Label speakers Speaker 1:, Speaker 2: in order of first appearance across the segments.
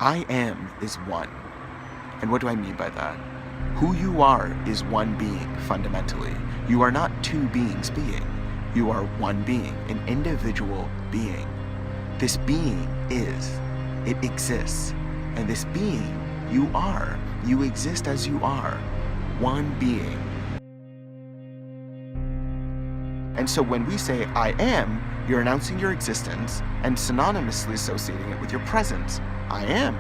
Speaker 1: I am is one. And what do I mean by that? Who you are is one being, fundamentally. You are not two beings being. You are one being, an individual being. This being is. It exists. And this being, you are. You exist as you are. One being. And so when we say, I am, you're announcing your existence and synonymously associating it with your presence. I am.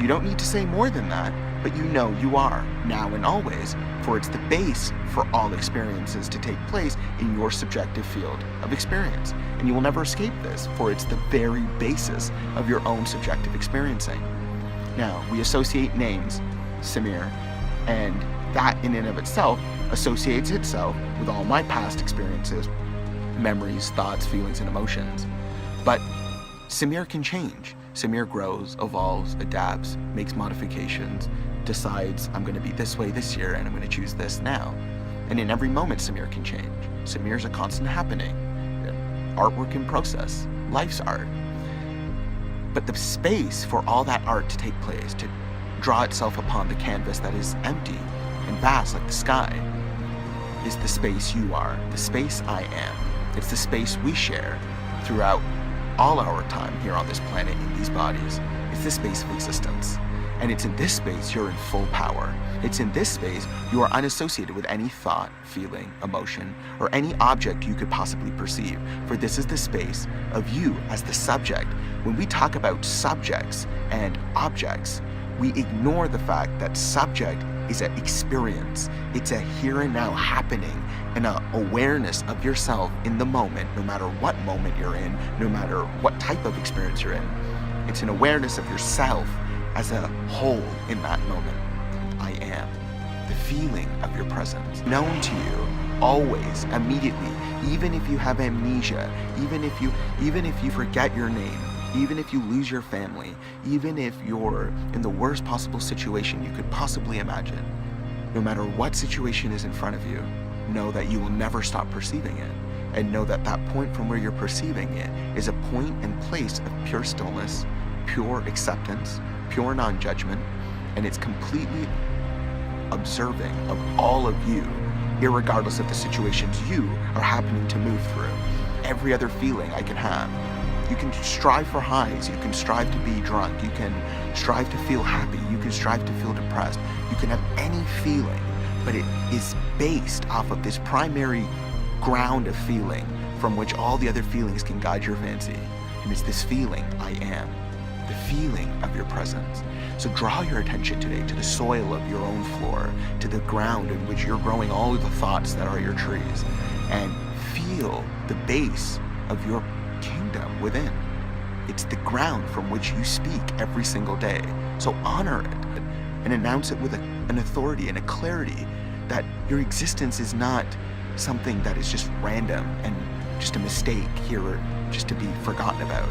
Speaker 1: You don't need to say more than that, but you know you are, now and always, for it's the base for all experiences to take place in your subjective field of experience. And you will never escape this, for it's the very basis of your own subjective experiencing. Now, we associate names, Samir, and that in and of itself associates itself with all my past experiences, memories, thoughts, feelings, and emotions. But Samir can change. Samir grows, evolves, adapts, makes modifications, decides I'm going to be this way this year and I'm going to choose this now. And in every moment, Samir can change. Samir's a constant happening, artwork in process, life's art. But the space for all that art to take place, to draw itself upon the canvas that is empty and vast like the sky, is the space you are, the space I am. It's the space we share throughout all our time here on this planet in these bodies. It's the space of existence. And it's in this space you're in full power. It's in this space you are unassociated with any thought, feeling, emotion, or any object you could possibly perceive. For this is the space of you as the subject. When we talk about subjects and objects, we ignore the fact that subject is an experience. It's a here and now happening and an awareness of yourself in the moment, no matter what moment you're in, no matter what type of experience you're in. It's an awareness of yourself as a whole in that moment. I am. The feeling of your presence, known to you, always, immediately, even if you have amnesia, even if you forget your name, even if you lose your family, even if you're in the worst possible situation you could possibly imagine. No matter what situation is in front of you, know that you will never stop perceiving it. And know that that point from where you're perceiving it is a point and place of pure stillness, pure acceptance, pure non-judgment, and it's completely observing of all of you, irregardless of the situations you are happening to move through. Every other feeling I can have. You can strive for highs, you can strive to be drunk, you can strive to feel happy, you can strive to feel depressed, you can have any feeling, but it is based off of this primary ground of feeling from which all the other feelings can guide your fancy. And it's this feeling, I am, the feeling of your presence. So draw your attention today to the soil of your own floor, to the ground in which you're growing all of the thoughts that are your trees, and feel the base of your kingdom within. It's the ground from which you speak every single day. So honor it and announce it with an authority and a clarity that your existence is not something that is just random and just a mistake here or just to be forgotten about.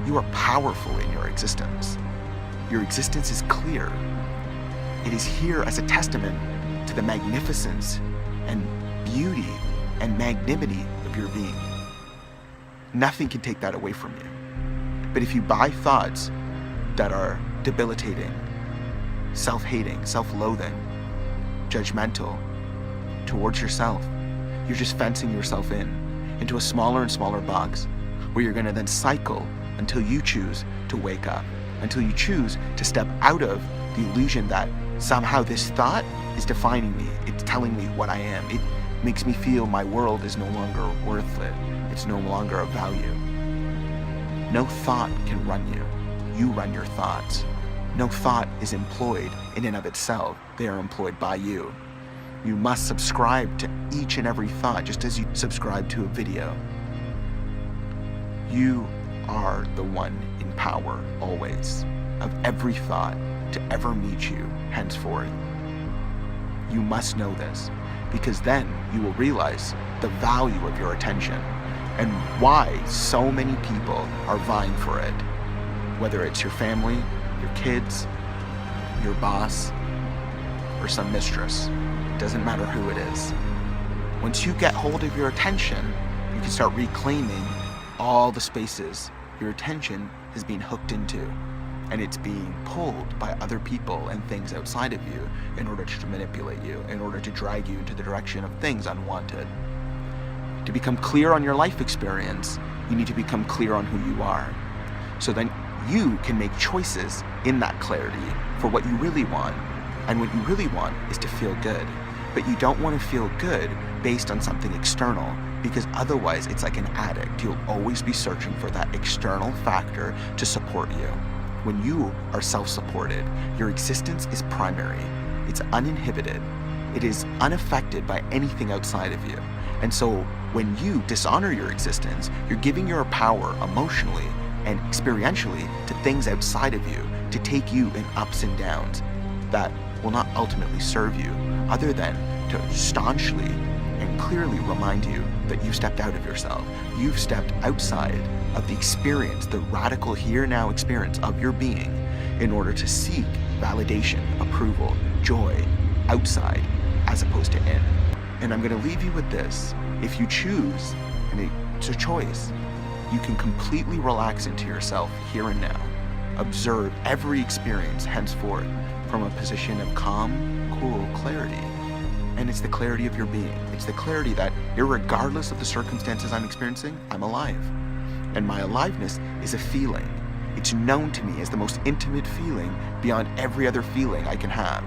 Speaker 1: You are powerful in your existence. Your existence is clear. It is here as a testament to the magnificence and beauty and magnanimity of your being. Nothing can take that away from you. But if you buy thoughts that are debilitating, self-hating, self-loathing, judgmental towards yourself, you're just fencing yourself into a smaller and smaller box where you're going to then cycle until you choose to wake up, until you choose to step out of the illusion that somehow this thought is defining me. It's telling me what I am. It makes me feel my world is no longer worth it. It's no longer of value. No thought can run you. You run your thoughts. No thought is employed in and of itself. They are employed by you. You must subscribe to each and every thought, just as you subscribe to a video. You are the one in power, always, of every thought to ever meet you henceforth. You must know this, because then you will realize the value of your attention and why so many people are vying for it. Whether it's your family, your kids, your boss, or some mistress. It doesn't matter who it is. Once you get hold of your attention, you can start reclaiming all the spaces your attention has been hooked into. and it's being pulled by other people and things outside of you in order to manipulate you, in order to drag you into the direction of things unwanted. To become clear on your life experience, you need to become clear on who you are. So then you can make choices in that clarity for what you really want. And what you really want is to feel good. But you don't want to feel good based on something external, because otherwise it's like an addict. You'll always be searching for that external factor to support you. When you are self-supported, your existence is primary. It's uninhibited. It is unaffected by anything outside of you. And so when you dishonor your existence, you're giving your power emotionally and experientially to things outside of you to take you in ups and downs that will not ultimately serve you, other than to staunchly and clearly remind you that you've stepped out of yourself. You've stepped outside of the experience, the radical here-now experience of your being, in order to seek validation, approval, joy outside as opposed to in. And I'm going to leave you with this. If you choose, and it's a choice, you can completely relax into yourself here and now. Observe every experience henceforth from a position of calm, cool clarity. And it's the clarity of your being. It's the clarity that, irregardless of the circumstances I'm experiencing, I'm alive. And my aliveness is a feeling. It's known to me as the most intimate feeling beyond every other feeling I can have.